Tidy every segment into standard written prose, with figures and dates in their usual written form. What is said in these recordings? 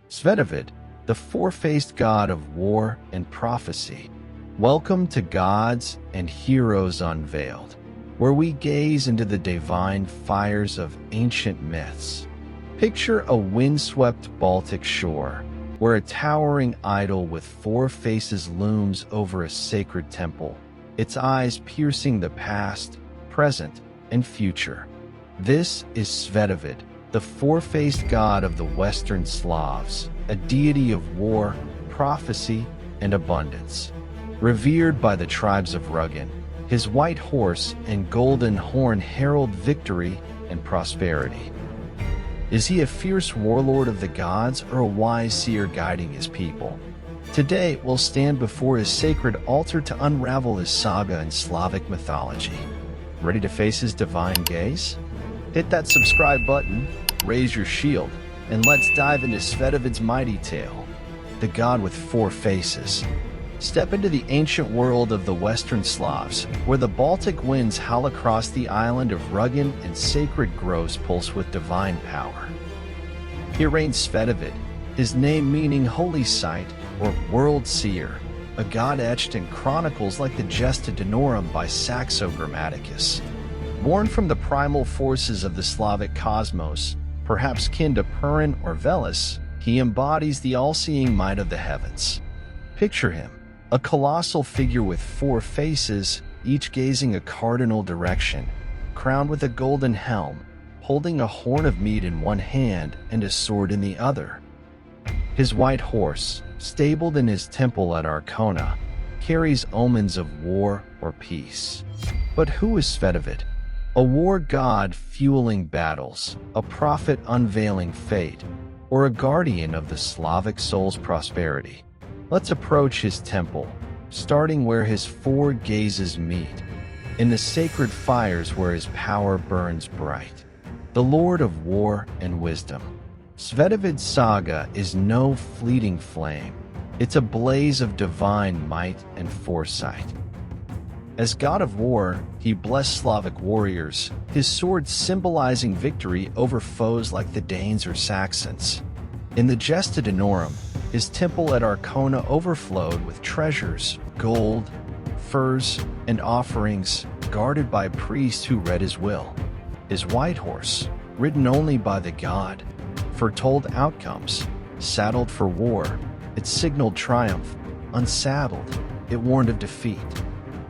Svetovid, the four-faced god of war and prophecy. Welcome to Gods and Heroes Unveiled, where we gaze into the divine fires of ancient myths. Picture a windswept Baltic shore, where a towering idol with four faces looms over a sacred temple, its eyes piercing the past, present, and future. This is Svetovid, the four-faced god of the Western Slavs, a deity of war, prophecy, and abundance. Revered by the tribes of Ruggin, his white horse and golden horn herald victory and prosperity. Is he a fierce warlord of the gods or a wise seer guiding his people? Today, we'll stand before his sacred altar to unravel his saga in Slavic mythology. Ready to face his divine gaze? Hit that subscribe button, raise your shield, and let's dive into Svetovid's mighty tale, the god with four faces. Step into the ancient world of the Western Slavs, where the Baltic winds howl across the island of Ruggin and sacred groves pulse with divine power. Here reigns Svetovid, his name meaning holy sight or world seer, a god etched in chronicles like the Gesta Danorum by Saxo Grammaticus. Born from the primal forces of the Slavic cosmos, perhaps kin to Purin or Veles, he embodies the all-seeing might of the heavens. Picture him, a colossal figure with four faces, each gazing a cardinal direction, crowned with a golden helm, holding a horn of mead in one hand and a sword in the other. His white horse, stabled in his temple at Arkona, carries omens of war or peace. But who is Svetovid? A war god fueling battles, a prophet unveiling fate, or a guardian of the Slavic soul's prosperity? Let's approach his temple, starting where his four gazes meet, in the sacred fires where his power burns bright. The Lord of war and wisdom. Svetovid's saga is no fleeting flame. It's a blaze of divine might and foresight. As god of war, he blessed Slavic warriors, his sword symbolizing victory over foes like the Danes or Saxons. In the Gesta Danorum, his temple at Arkona overflowed with treasures, gold, furs, and offerings, guarded by priests who read his will. His white horse, ridden only by the god, foretold outcomes. Saddled for war, it signaled triumph. Unsaddled, it warned of defeat.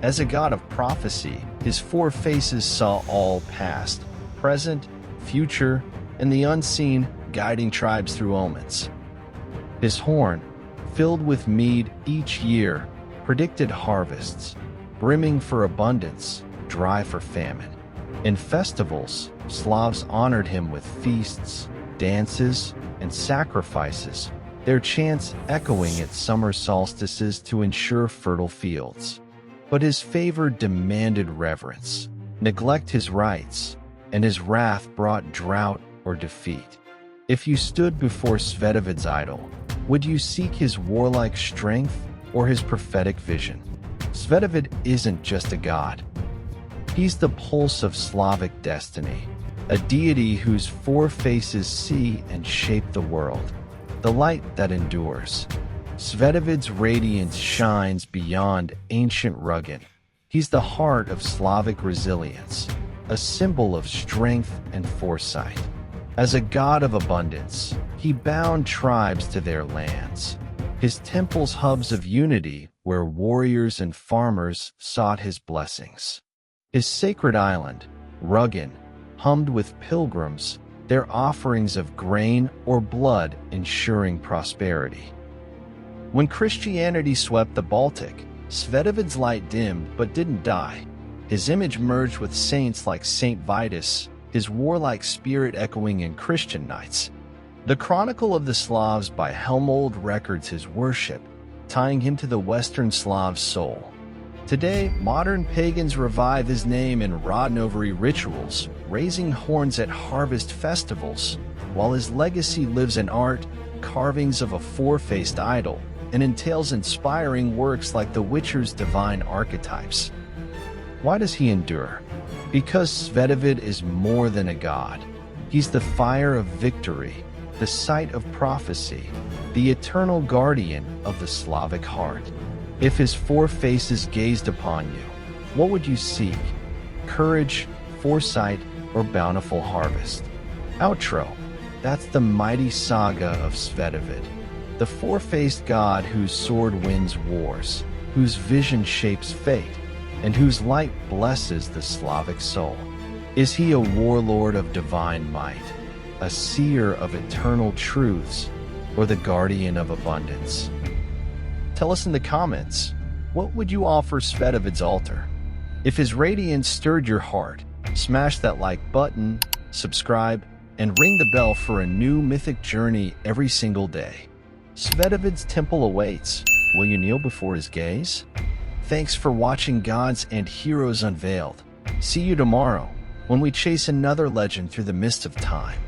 As a god of prophecy, his four faces saw all past, present, future, and the unseen, guiding tribes through omens. His horn, filled with mead each year, predicted harvests, brimming for abundance, dry for famine. In festivals, Slavs honored him with feasts, dances, and sacrifices, their chants echoing at summer solstices to ensure fertile fields. But his favor demanded reverence. Neglect his rites, and his wrath brought drought or defeat. If you stood before Svetovid's idol, would you seek his warlike strength or his prophetic vision? Svetovid isn't just a god. He's the pulse of Slavic destiny, a deity whose four faces see and shape the world, the light that endures. Svetovid's radiance shines beyond ancient Ruggin. He's the heart of Slavic resilience, a symbol of strength and foresight. As a god of abundance, he bound tribes to their lands, his temples hubs of unity where warriors and farmers sought his blessings. His sacred island, Ruggin, hummed with pilgrims, their offerings of grain or blood ensuring prosperity. When Christianity swept the Baltic, Svetovid's light dimmed but didn't die. His image merged with saints like Saint Vitus, his warlike spirit echoing in Christian nights. The Chronicle of the Slavs by Helmold records his worship, tying him to the Western Slav soul. Today, modern pagans revive his name in Rodnovery rituals, raising horns at harvest festivals, while his legacy lives in art, carvings of a four-faced idol, and entails inspiring works like The Witcher's divine archetypes. Why does he endure? Because Svetovid is more than a god. He's the fire of victory, the sight of prophecy, the eternal guardian of the Slavic heart. If his four faces gazed upon you, what would you seek? Courage, foresight, or bountiful harvest? Outro. That's the mighty saga of Svetovid, the four-faced god whose sword wins wars, whose vision shapes fate, and whose light blesses the Slavic soul. Is he a warlord of divine might, a seer of eternal truths, or the guardian of abundance? Tell us in the comments, what would you offer Svetovid's altar? If his radiance stirred your heart, smash that like button, subscribe, and ring the bell for a new mythic journey every single day. Svetovid's temple awaits. Will you kneel before his gaze? Thanks for watching Gods and Heroes Unveiled. See you tomorrow when we chase another legend through the mist of time.